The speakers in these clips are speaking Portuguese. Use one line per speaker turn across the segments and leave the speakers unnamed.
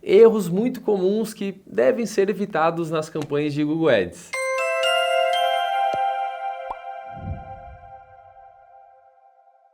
erros muito comuns que devem ser evitados nas campanhas de Google Ads.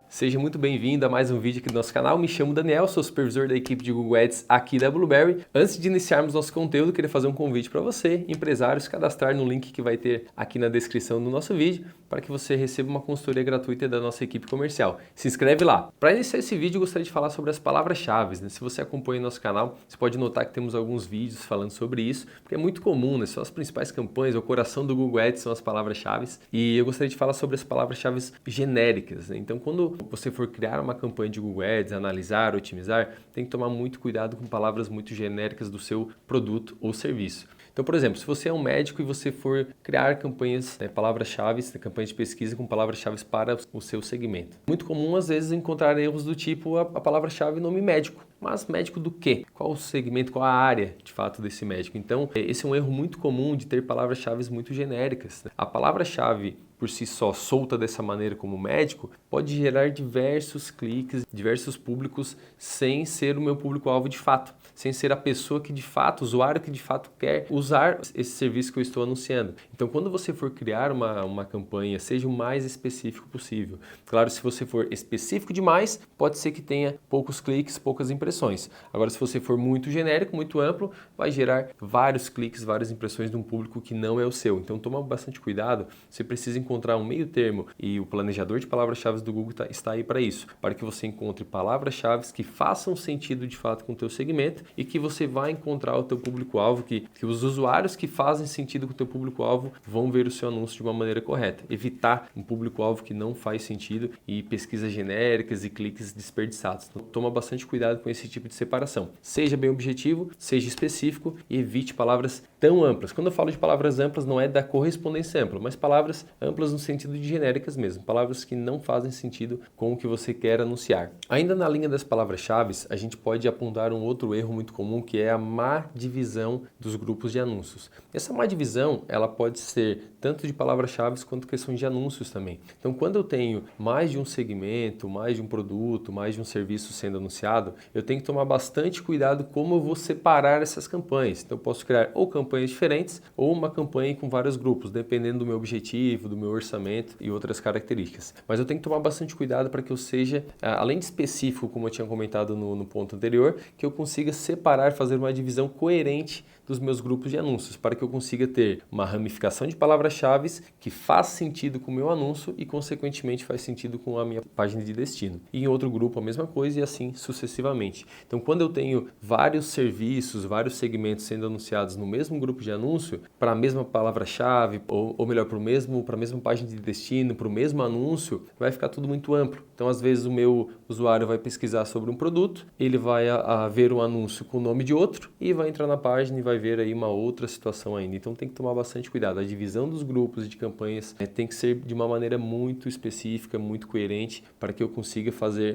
Seja muito bem-vindo a mais um vídeo aqui do nosso canal. Me chamo Daniel, sou supervisor da equipe de Google Ads aqui da Blueberry. Antes de iniciarmos nosso conteúdo, queria fazer um convite para você, empresário, se cadastrar no link que vai ter aqui na descrição do nosso vídeo, para que você receba uma consultoria gratuita da nossa equipe comercial. Se inscreve lá. Para iniciar esse vídeo, eu gostaria de falar sobre as palavras-chave, né? Se você acompanha o nosso canal, você pode notar que temos alguns vídeos falando sobre isso, porque é muito comum, né? São as principais campanhas, o coração do Google Ads são as palavras-chave. E eu gostaria de falar sobre as palavras-chave genéricas, né? Então, quando você for criar uma campanha de Google Ads, analisar, otimizar, tem que tomar muito cuidado com palavras muito genéricas do seu produto ou serviço. Então, por exemplo, se você é um médico e você for criar campanhas, palavras-chave, campanhas de pesquisa com palavras-chave para o seu segmento. Muito comum, às vezes, encontrar erros do tipo a palavra-chave nome médico. Mas médico do quê? Qual o segmento, qual a área, de fato, desse médico? Então, esse é um erro muito comum de ter palavras-chave muito genéricas. A palavra-chave por si só, solta dessa maneira como médico, pode gerar diversos cliques, diversos públicos, sem ser o meu público-alvo de fato, sem ser a pessoa que de fato, o usuário que de fato quer usar esse serviço que eu estou anunciando. Então, quando você for criar uma campanha, seja o mais específico possível. Claro, se você for específico demais, pode ser que tenha poucos cliques, poucas impressões. Agora, se você for muito genérico, muito amplo, vai gerar vários cliques, várias impressões de um público que não é o seu. Então, toma bastante cuidado, você precisa encontrar um meio termo e o planejador de palavras-chave do Google está aí para isso, para que você encontre palavras-chave que façam sentido de fato com o teu segmento e que você vai encontrar o teu público-alvo, que os usuários que fazem sentido com o teu público-alvo vão ver o seu anúncio de uma maneira correta. Evitar um público-alvo que não faz sentido e pesquisas genéricas e cliques desperdiçados. Então, toma bastante cuidado com esse tipo de separação. Seja bem objetivo, seja específico e evite palavras tão amplas. Quando eu falo de palavras amplas, não é da correspondência ampla, mas palavras amplas no sentido de genéricas mesmo, palavras que não fazem sentido com o que você quer anunciar. Ainda na linha das palavras-chave, a gente pode apontar um outro erro muito comum, que é a má divisão dos grupos de anúncios. Essa má divisão, ela pode ser tanto de palavras-chave quanto questão de anúncios também. Então, quando eu tenho mais de um segmento, mais de um produto, mais de um serviço sendo anunciado, eu tenho que tomar bastante cuidado como eu vou separar essas campanhas. Então, eu posso criar ou campanhas diferentes ou uma campanha com vários grupos, dependendo do meu objetivo, do meu orçamento e outras características. Mas eu tenho que tomar bastante cuidado para que eu seja, além de específico, como eu tinha comentado no ponto anterior, que eu consiga separar, fazer uma divisão coerente dos meus grupos de anúncios, para que eu consiga ter uma ramificação de palavras-chave que faz sentido com o meu anúncio e, consequentemente, faz sentido com a minha página de destino. E em outro grupo a mesma coisa e assim sucessivamente. Então, quando eu tenho vários serviços, vários segmentos sendo anunciados no mesmo grupo de anúncio, para a mesma palavra-chave, ou melhor, para a mesma página de destino, para o mesmo anúncio, vai ficar tudo muito amplo. Então, às vezes, o meu usuário vai pesquisar sobre um produto, ele vai ver um anúncio com o nome de outro e vai entrar na página e vai ver aí uma outra situação ainda. Então, tem que tomar bastante cuidado. A divisão dos grupos de campanhas tem que ser de uma maneira muito específica, muito coerente, para que eu consiga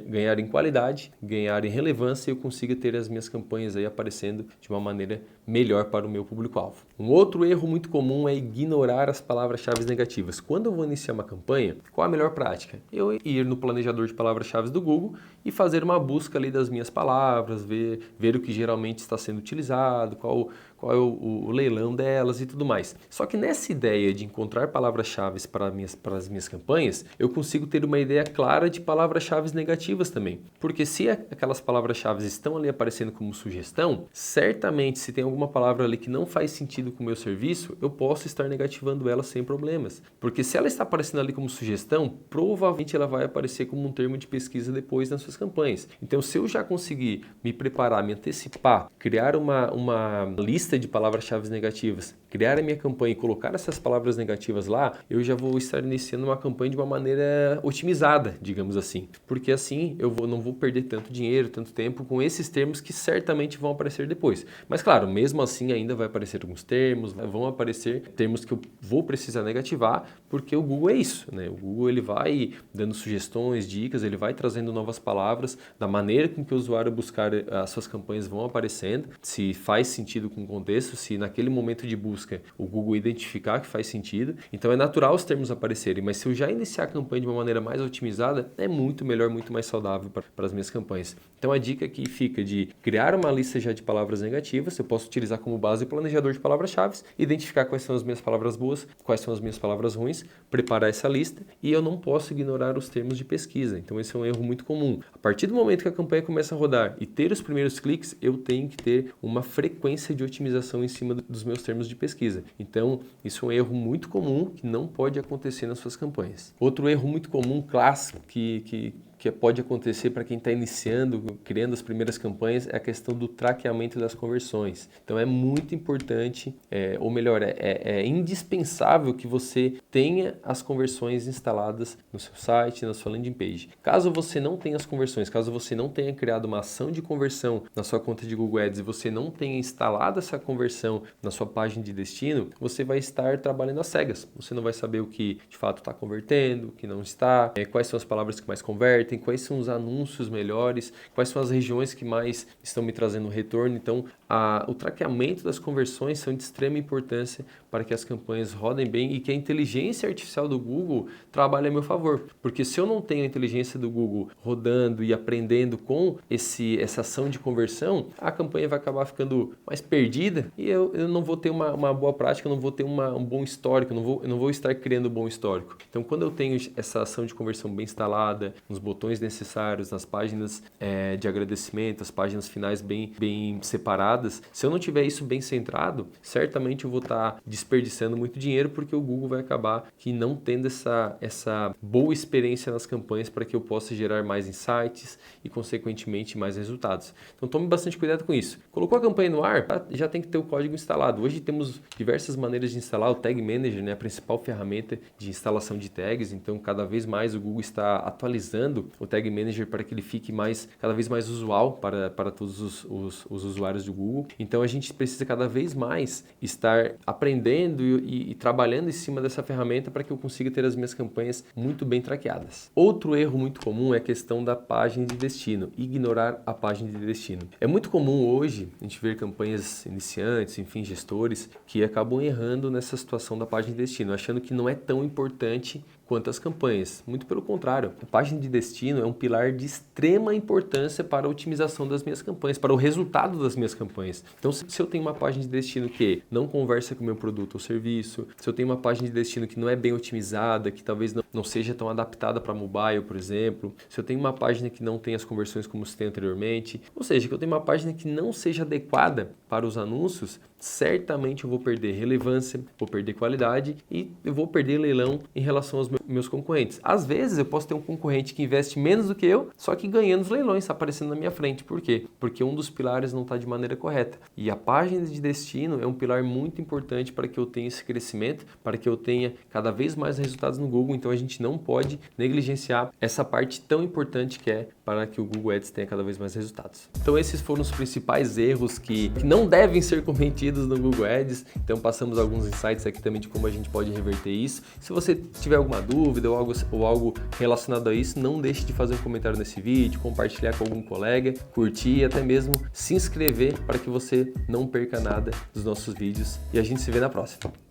ganhar em qualidade, ganhar em relevância e eu consiga ter as minhas campanhas aí aparecendo de uma maneira melhor para o meu público-alvo. Um outro erro muito comum é ignorar as palavras-chave negativas. Quando eu vou iniciar uma campanha, qual a melhor prática? Eu ir no planejador de palavras-chave do Google e fazer uma busca ali das minhas palavras, ver o que geralmente está sendo utilizado, qual é o leilão delas e tudo mais. Só que nessa ideia de encontrar palavras-chave para as minhas campanhas, eu consigo ter uma ideia clara de palavras-chave negativas também. Porque se aquelas palavras-chave estão ali aparecendo como sugestão, certamente se tem alguma palavra ali que não faz sentido com o meu serviço, eu posso estar negativando ela sem problemas. Porque se ela está aparecendo ali como sugestão, provavelmente ela vai aparecer como um termo de pesquisa depois nas suas campanhas. Então, se eu já conseguir me preparar, me antecipar, criar uma lista de palavras-chave negativas, criar a minha campanha e colocar essas palavras negativas lá, eu já vou estar iniciando uma campanha de uma maneira otimizada, digamos assim. Porque assim eu não vou perder tanto dinheiro, tanto tempo com esses termos que certamente vão aparecer depois. Mas claro, mesmo assim ainda vai aparecer alguns termos, vão aparecer termos que eu vou precisar negativar, porque o Google é isso, né? O Google ele vai dando sugestões, dicas, ele vai trazendo novas palavras, da maneira com que o usuário buscar as suas campanhas vão aparecendo, se faz sentido com o contexto, se naquele momento de busca o Google identificar que faz sentido. Então é natural os termos aparecerem, mas se eu já iniciar a campanha de uma maneira mais otimizada, é muito melhor, muito mais saudável para as minhas campanhas. Então a dica aqui fica de criar uma lista já de palavras negativas, eu posso utilizar como base o planejador de palavras-chave, identificar quais são as minhas palavras boas, quais são as minhas palavras ruins, preparar essa lista, e eu não posso ignorar os termos de pesquisa. Então esse é um erro muito comum. A partir do momento que a campanha começa a rodar e ter os primeiros cliques, eu tenho que ter uma frequência de otimização em cima dos meus termos de pesquisa. Então isso é um erro muito comum que não pode acontecer nas suas campanhas. Outro erro muito comum, clássico, que pode acontecer para quem está iniciando, criando as primeiras campanhas, é a questão do traqueamento das conversões. Então é muito importante, ou melhor, é indispensável que você tenha as conversões instaladas no seu site, na sua landing page. Caso você não tenha as conversões, caso você não tenha criado uma ação de conversão na sua conta de Google Ads e você não tenha instalado essa conversão na sua página de destino, você vai estar trabalhando às cegas. Você não vai saber o que de fato está convertendo, o que não está, quais são as palavras que mais convertem, quais são os anúncios melhores, quais são as regiões que mais estão me trazendo retorno. Então, o traqueamento das conversões são de extrema importância para que as campanhas rodem bem e que a inteligência artificial do Google trabalhe a meu favor. Porque se eu não tenho a inteligência do Google rodando e aprendendo com essa ação de conversão, a campanha vai acabar ficando mais perdida e eu não vou ter uma boa prática, eu não vou ter um bom histórico, eu não vou estar criando um bom histórico. Então, quando eu tenho essa ação de conversão bem instalada, nos botões necessários, nas páginas de agradecimento, as páginas finais bem separadas, se eu não tiver isso bem centrado, certamente eu vou estar desperdiçando muito dinheiro, porque o Google vai acabar que não tendo essa boa experiência nas campanhas para que eu possa gerar mais insights e, consequentemente, mais resultados. Então tome bastante cuidado com isso. Colocou a campanha no ar, já tem que ter o código instalado. Hoje temos diversas maneiras de instalar o Tag Manager, né, a principal ferramenta de instalação de tags. Então cada vez mais o Google está atualizando o Tag Manager para que ele fique cada vez mais usual para todos os usuários do Google. Então a gente precisa cada vez mais estar aprendendo e trabalhando em cima dessa ferramenta para que eu consiga ter as minhas campanhas muito bem traqueadas. Outro erro muito comum é a questão da página de destino, ignorar a página de destino. É muito comum hoje a gente ver campanhas iniciantes, enfim, gestores, que acabam errando nessa situação da página de destino, achando que não é tão importante quanto as campanhas. Muito pelo contrário, a página de destino é um pilar de extrema importância para a otimização das minhas campanhas, para o resultado das minhas campanhas. Então, se eu tenho uma página de destino que não conversa com o meu produto ou serviço, se eu tenho uma página de destino que não é bem otimizada, que talvez não seja tão adaptada para mobile, por exemplo, se eu tenho uma página que não tem as conversões como citei anteriormente, ou seja, que eu tenho uma página que não seja adequada para os anúncios, certamente eu vou perder relevância, vou perder qualidade e eu vou perder leilão em relação aos meus concorrentes. Às vezes eu posso ter um concorrente que investe menos do que eu, só que ganhando os leilões, aparecendo na minha frente. Por quê? Porque um dos pilares não está de maneira correta. E a página de destino é um pilar muito importante para que eu tenha esse crescimento, para que eu tenha cada vez mais resultados no Google. Então a gente não pode negligenciar essa parte tão importante que é para que o Google Ads tenha cada vez mais resultados. Então esses foram os principais erros que não devem ser cometidos no Google Ads. Então passamos alguns insights aqui também de como a gente pode reverter isso. Se você tiver alguma dúvida ou algo relacionado a isso, não deixe de fazer um comentário nesse vídeo, compartilhar com algum colega, curtir e até mesmo se inscrever para que você não perca nada dos nossos vídeos. E a gente se vê na próxima.